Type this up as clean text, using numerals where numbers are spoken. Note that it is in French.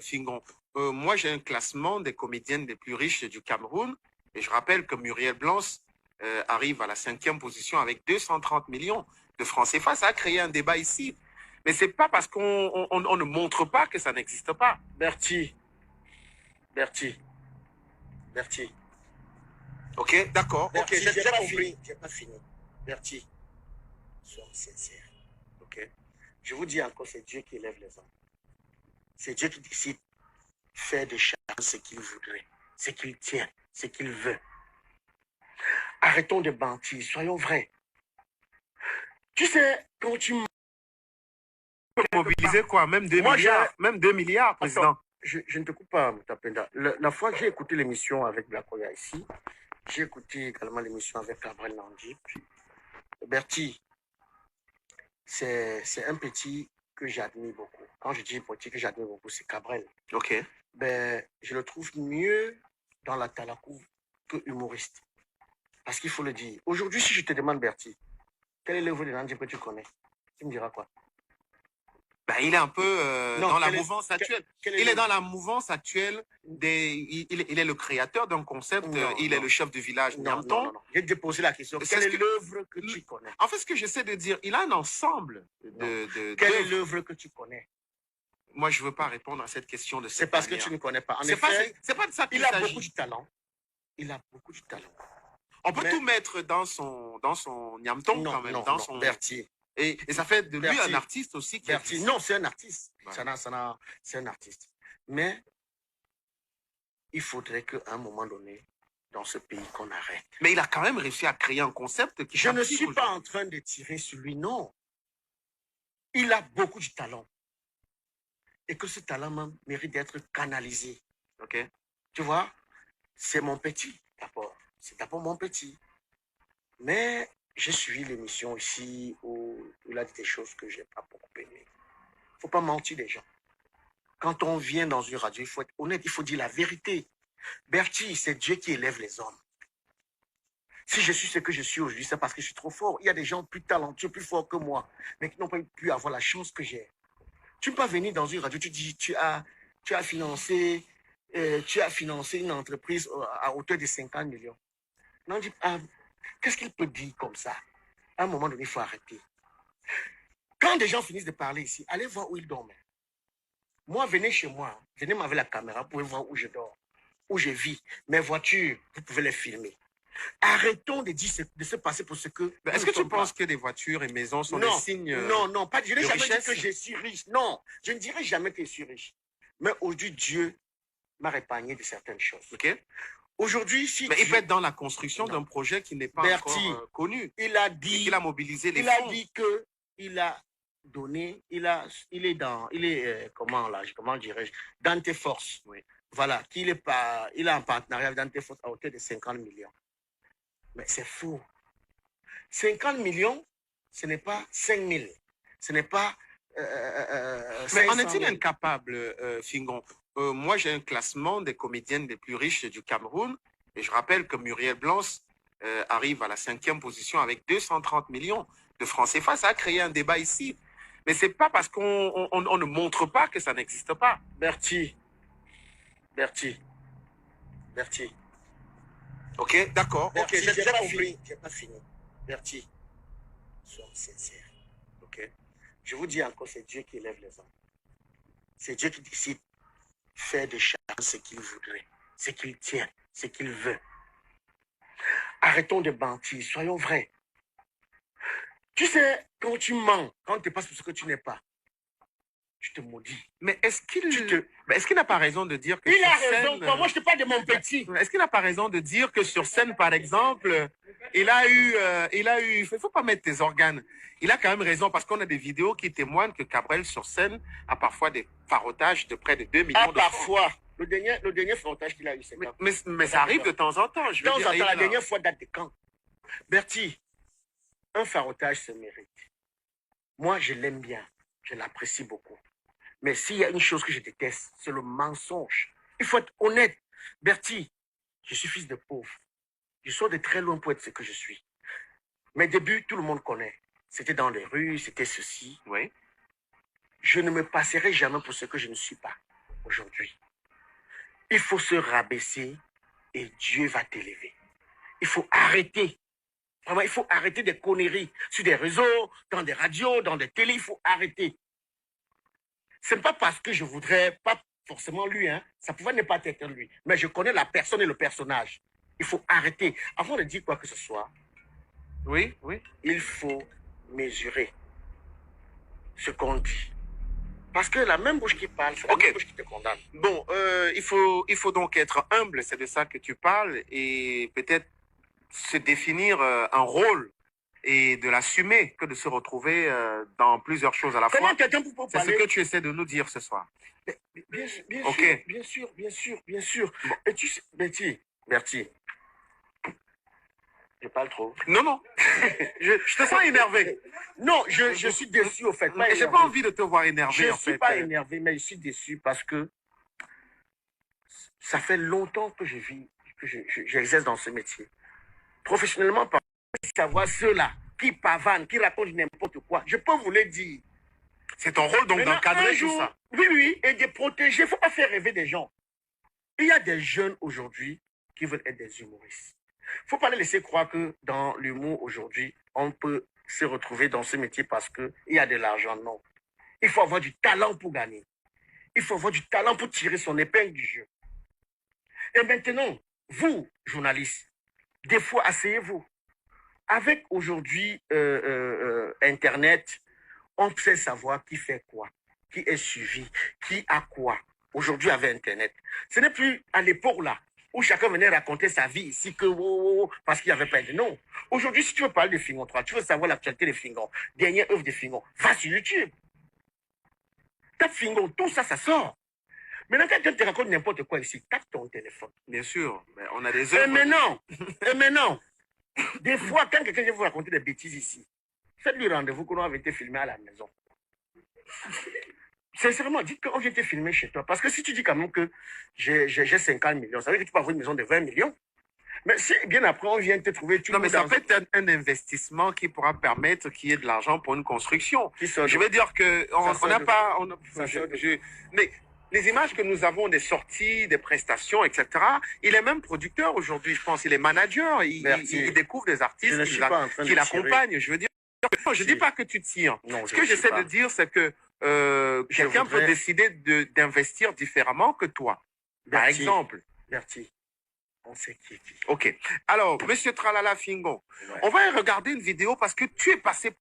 Fingon. Moi, j'ai un classement des comédiennes les plus riches du Cameroun. Et je rappelle que Muriel Blanche arrive à la 5e position avec 230 millions de francs CFA. Ça a créé un débat ici. Mais c'est pas parce qu'on ne montre pas que ça n'existe pas. Bertie. Ok, d'accord. Ok, j'ai pas compris. J'ai pas fini. Bertie, soyons sincères. Ok. Je vous dis encore, c'est Dieu qui élève les hommes. C'est Dieu qui décide de faire de chacun ce qu'il voudrait, ce qu'il tient, ce qu'il veut. Arrêtons de mentir, soyons vrais. Tu sais, quand tu mobiliser quoi? Même 2 milliards, même 2 milliards, président. Attends, je ne te coupe pas, Moutapenda. La fois que j'ai écouté l'émission avec Blakoya ici, j'ai écouté également l'émission avec Gabriel Nandi. Bertie, c'est un petit que j'admire beaucoup. Quand je dis petit que j'admire beaucoup, c'est Cabrel. Ok. Ben, je le trouve mieux dans la Talakou que humoriste. Parce qu'il faut le dire. Aujourd'hui, si je te demande, Bertie, quel est l'œuvre de Nandi que tu connais? Tu me diras quoi? Ben, il est un peu dans la mouvance actuelle. Il est dans la mouvance actuelle il est le créateur d'un concept, il est le chef du village Niamton. Non. Je vais te poser la question. Quelle est l'œuvre que tu connais? En fait, ce que j'essaie de dire, il a un ensemble Quelle est l'œuvre que tu connais? Moi, je ne veux pas répondre à cette question de cette C'est parce que tu ne connais pas. C'est pas de ça qu'il s'agit. Il a beaucoup de talent. Il a beaucoup de talent. On peut tout mettre dans son Niamton quand même, dans son Bertie. Et ça fait de lui un artiste aussi. Non, c'est un artiste. Ouais. C'est un artiste. Mais il faudrait qu'à un moment donné, dans ce pays, qu'on arrête. Mais il a quand même réussi à créer un concept qui... Je ne suis pas en train de tirer sur lui, non. Il a beaucoup de talent. Et que ce talent même mérite d'être canalisé. Ok. Tu vois, c'est mon petit, d'abord. C'est d'abord mon petit. Mais j'ai suivi l'émission ici où il a dit des choses que je n'ai pas beaucoup aimées. Il ne faut pas mentir des gens. Quand on vient dans une radio, il faut être honnête, il faut dire la vérité. Bertie, c'est Dieu qui élève les hommes. Si je suis ce que je suis aujourd'hui, c'est parce que je suis trop fort. Il y a des gens plus talentueux, plus forts que moi, mais qui n'ont pas pu avoir la chance que j'ai. Tu ne peux pas venir dans une radio, tu dis, tu as financé une entreprise à hauteur de 50 millions. Non, qu'est-ce qu'il peut dire comme ça? À un moment donné, il faut arrêter. Quand des gens finissent de parler ici, allez voir où ils dorment. Moi, venez chez moi, venez avec la caméra, vous pouvez voir où je dors, où je vis. Mes voitures, vous pouvez les filmer. Arrêtons de se passer pour ce que... Est-ce que tu penses que des voitures et maisons sont des signes Non, pas. Je n'ai jamais dit que je suis riche. Non, je ne dirai jamais que je suis riche. Mais aujourd'hui, Dieu m'a épargné de certaines choses. Ok. Aujourd'hui, si mais il peut être dans la construction d'un projet qui n'est pas encore connu. Il a dit qu'il a mobilisé les fonds. Il a dit que il a donné, il est comment dirais-je, Dante Force. Oui. Voilà, il a un partenariat avec Dante Force à hauteur de 50 millions. Mais c'est faux. 50 millions, ce n'est pas 5 000. Ce n'est pas. Mais en est-il incapable, Fingon? Moi, j'ai un classement des comédiennes les plus riches du Cameroun. Et je rappelle que Muriel Blanche arrive à la 5e position avec 230 millions de francs CFA. Ça a créé un débat ici. Mais c'est pas parce qu'on ne montre pas que ça n'existe pas. Bertie. Ok, d'accord. Ok, j'ai pas compris. J'ai pas fini. Bertie, soyons sincères. Ok. Je vous dis encore, c'est Dieu qui élève les hommes. C'est Dieu qui décide de faire de chacun ce qu'il voudrait, ce qu'il tient, ce qu'il veut. Arrêtons de mentir, soyons vrais. Tu sais, quand tu mens, quand tu passes pour ce que tu n'es pas, tu te maudis. Mais est-ce qu'il n'a pas raison de dire que il a raison, moi je te parle de mon petit. Est-ce qu'il n'a pas raison de dire que sur scène, par exemple, il faut pas mettre tes organes. Il a quand même raison parce qu'on a des vidéos qui témoignent que Cabrel sur scène a parfois des farotages de près de 2 millions de parfois. Le dernier farotage qu'il a eu, c'est quand? Mais ça arrive de temps en temps. De temps en temps, la dernière fois date de quand? Bertie, un farotage se mérite. Moi, je l'aime bien. Je l'apprécie beaucoup. Mais s'il y a une chose que je déteste, c'est le mensonge. Il faut être honnête. Bertie, je suis fils de pauvre. Je sors de très loin pour être ce que je suis. Mes débuts, tout le monde connaît. C'était dans les rues, c'était ceci. Oui. je ne me passerai jamais pour ce que je ne suis pas aujourd'hui. Il faut se rabaisser et Dieu va t'élever. Il faut arrêter. Vraiment, il faut arrêter des conneries sur des réseaux, dans des radios, dans des télés. Il faut arrêter. Ce n'est pas parce que je voudrais, pas forcément lui, hein. Ça pouvait ne pas être lui. Mais je connais la personne et le personnage. Il faut arrêter. Avant de dire quoi que ce soit, Oui, oui. il faut mesurer ce qu'on dit. Parce que la même bouche qui parle, c'est la même bouche qui te condamne. Bon, il faut donc être humble, c'est de ça que tu parles, et peut-être se définir un rôle et de l'assumer que de se retrouver dans plusieurs choses à la fois. Quelqu'un pour C'est parler. ce que tu essaies de nous dire ce soir. Bien sûr, Ok. bien sûr, bien sûr, bien sûr. Bon. Et tu sais, Bertie, je parle trop. Non, non. je te sens énervé. Non, je suis déçu au fait. Et j'ai pas envie de te voir énervé, Je en ne suis fait. pas énervé, mais je suis déçu parce que ça fait longtemps que j'exerce dans ce métier. Professionnellement, par savoir ceux-là qui pavanent, qui racontent n'importe quoi, je peux vous le dire. C'est ton rôle donc d'encadrer tout ça. Oui, oui, et de protéger. Il ne faut pas faire rêver des gens. Il y a des jeunes aujourd'hui qui veulent être des humoristes. Il ne faut pas les laisser croire que dans l'humour aujourd'hui, on peut se retrouver dans ce métier parce qu'il y a de l'argent. Non. Il faut avoir du talent pour gagner. Il faut avoir du talent pour tirer son épingle du jeu. Et maintenant, vous, journalistes, des fois, asseyez-vous. Avec aujourd'hui Internet, on sait savoir qui fait quoi, qui est suivi, qui a quoi. Aujourd'hui, avec Internet, ce n'est plus à l'époque là où chacun venait raconter sa vie ici que parce qu'il n'y avait pas de nom. Aujourd'hui, si tu veux parler de Fingon 3, tu veux savoir l'actualité de Fingon, dernière œuvre de Fingon, va sur YouTube. Tape Fingon, tout ça, ça sort. Maintenant, quand quelqu'un te raconte n'importe quoi ici, tape ton téléphone. Bien sûr, mais on a des Et œuvres. maintenant, des fois, quand quelqu'un vient vous raconter des bêtises ici, faites-lui rendez-vous qu'on avait été filmé à la maison. Sincèrement, dites qu'on vient te filmer chez toi. Parce que si tu dis quand même que j'ai 50 millions, ça veut dire que tu peux avoir une maison de 20 millions. Mais si bien après, on vient te trouver... Non, mais ça peut être un investissement qui pourra permettre qu'il y ait de l'argent pour une construction. Je veux dire que on n'a pas... mais les images que nous avons des sorties, des prestations, etc., il est même producteur aujourd'hui, je pense. Il est manager. Il découvre des artistes qui l'accompagnent. Je veux dire, je ne dis pas que tu tires. Non, ce que j'essaie de dire, c'est que quelqu'un peut décider d'investir différemment que toi. Par exemple. Bertie, on sait qui est qui. Ok. Alors, Monsieur Tralala Fingon, on va regarder une vidéo parce que tu es passé